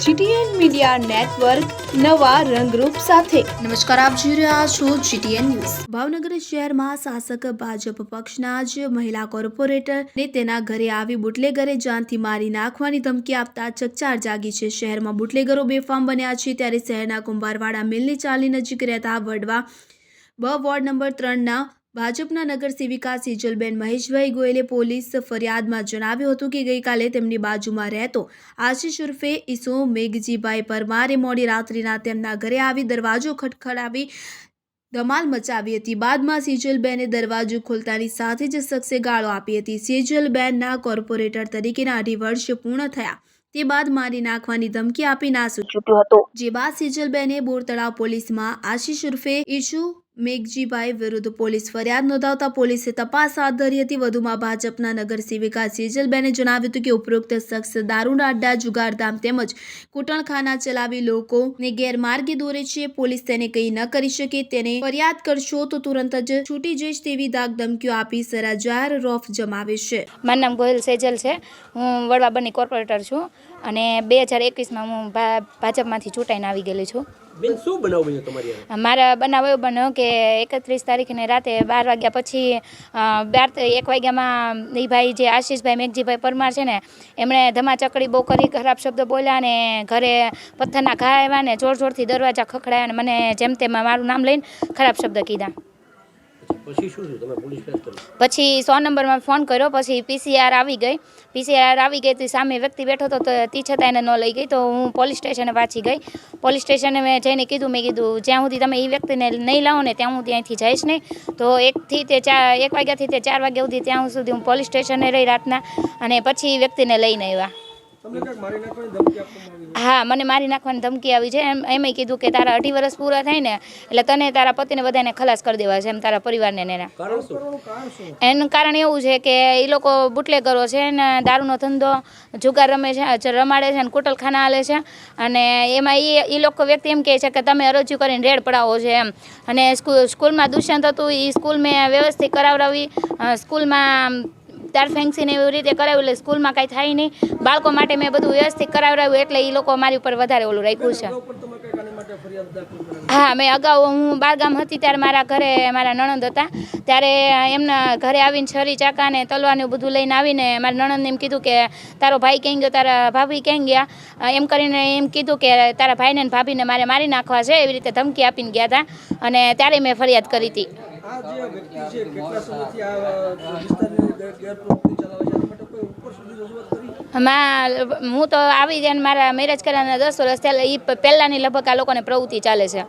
GTN media network નવા રંગરૂપ સાથે। નમસ્કાર, આપ જોઈ રહ્યા છો જીટીએન ન્યૂઝ। ભાવનગર શહેરમાં શાસક ભાજપ પક્ષના જ મહિલા કોર્પોરેટરને તેના ઘરે આવી બુટલેગરે જાનથી મારી નાખવાની ધમકી આપતા ચકચાર જાગી છે। શહેરમાં બુટલેગરો બેફામ બન્યા છે, ત્યારે શહેરના કુંભારવાડા મિલની ચાલી નજીક રહેતા વડવા વોર્ડ નંબર 3ના ભાજપના નગરસેવિકા સેજલબેન મહેશભાઈ ગોયલે પોલીસ ફરિયાદમાં જણાવ્યું હતું કે ગઈકાલે તેમની બાજુમાં રહેતો આશીષ ઉર્ફે ઈસુ મેઘજીભાઈ પરમારે મોડી રાત્રિના તેમના ઘરે આવી દરવાજો ખટખડાવી ધમાલ મચાવી હતી। બાદમાં સેજલબેને દરવાજો ખોલતાની સાથે જ શખ્સે ગાળો આપી હતી। સેજલબેનના કોર્પોરેટર તરીકેના 2.5 વર્ષ પૂર્ણ થયા તે બાદ મારી નાખવાની ધમકી આપી નાસી છૂટ્યો હતો, જે બાદ સેજલબેને બોરતળાવ પોલીસમાં આશીષ ઉર્ફે ઈસુ મેઘજીભાઈ વિરુદ્ધ પોલીસ ફરિયાદ નોંધાવતા પોલીસે તપાસ હાથ ધરી હતી। વધુમાં ભાજપના નગરસેવિકા સેજલબેને જણાવ્યું હતું કે ઉપરોક્ત શખ્સ દારૂના અડ્ડા, જુગારધામ તેમજ કૂટણખાના ચલાવી લોકોને ગેરમાર્ગે દોરે છે। પોલીસ તેને કંઈ ન કરી શકે, તેને ફરિયાદ કરશો તો તુરંત જ છૂટી જઈશ તેવી ધાક ધમકીઓ આપી સરાજાર રોફ જમાવે છે। મારું નામ ગોયલ સેજલ છે। હું વડવા બની કોર્પોરેટર છું અને 2021માં હું ભાજપમાંથી ચૂંટાઈને આવી ગયેલી છું। બેન, શું બનાવ બન્યો તમારી સાથે? મારા બનાવ એવો બન્યો કે 31 તારીખને રાતે 12 વાગ્યા પછી 1 વાગ્યામાં એ ભાઈ જે આશીષભાઈ મેઘજીભાઈ પરમાર છે ને, એમણે ધમાચકડી બહુ કરી, ખરાબ શબ્દ બોલ્યા ને ઘરે પથ્થરના ઘા આવ્યા ને જોરથી દરવાજા ખખડાયા અને મને જેમ તેમ મારું નામ લઈને ખરાબ શબ્દ કીધા। પછી શું થયું? તમે પોલીસ ફરિયાદ કરી? પછી 100 નંબરમાં ફોન કર્યો, પછી પીસીઆર આવી ગઈ તો સામે વ્યક્તિ બેઠો હતો તો તે છતાં એને ન લઈ ગઈ, તો હું પોલીસ સ્ટેશને પાછી ગઈ। પોલીસ સ્ટેશને મેં જઈને કીધું જ્યાં સુધી તમે એ વ્યક્તિને નહીં લાવો ને ત્યાં હું ત્યાંથી જઈશ નહીં। તો 1 વાગ્યાથી તે 4 વાગ્યા સુધી ત્યાં સુધી હું પોલીસ સ્ટેશને રહી રાતના, અને પછી વ્યક્તિને લઈને આવ્યા। હા, મને મારી નાખવાની ધમકી આવી છે। એમ કીધું કે તારા 2.5 વર્ષ પૂરા થાય ને એટલે તને તારા પતિને બધાને ખલાસ કરી દેવા છે, એમ તારા પરિવારને ને એનું કારણ એવું છે કે એ લોકો બુટલેગરો છે ને દારૂનો ધંધો, જુગાર રમાડે છે અને કુટલખાના હાલે છે, અને એમાં એ લોકો વ્યક્તિ એમ કહે છે કે તમે અરજી કરીને રેડ પડાવો છો એમ। અને સ્કૂલમાં દુષ્યંત હતું, એ સ્કૂલ મેં વ્યવસ્થિત કરાવડાવી, સ્કૂલમાં તાર ફેન્સીને એવી રીતે કરાવ્યું એટલે સ્કૂલમાં કાંઈ થાય નહીં, બાળકો માટે મેં બધું વ્યવસ્થિત કરાવડાવ્યું, એટલે એ લોકો મારી ઉપર વધારે ઓલું રાખ્યું છે। હા, મેં અગાઉ હું બારગામ હતી ત્યારે મારા ઘરે મારા નણંદ હતા, ત્યારે એમના ઘરે આવીને છરી, ચાકા ને તલવારને બધું લઈને આવીને મારા નણંદને એમ કીધું કે તારો ભાઈ ક્યાં ગયો, તારા ભાભી ક્યાં ગયા, એમ કરીને એમ કીધું કે તારા ભાઈને ને ભાભીને મારે મારી નાખવા છે, એવી રીતે ધમકી આપીને ગયા હતા, અને ત્યારે મેં ફરિયાદ કરી હતી। હું તો આવી જાય મારા મેરેજ કરવાના 10 વર્ષ થયા, એ પહેલાંની લગભગ આ લોકોને પ્રવૃત્તિ ચાલે છે।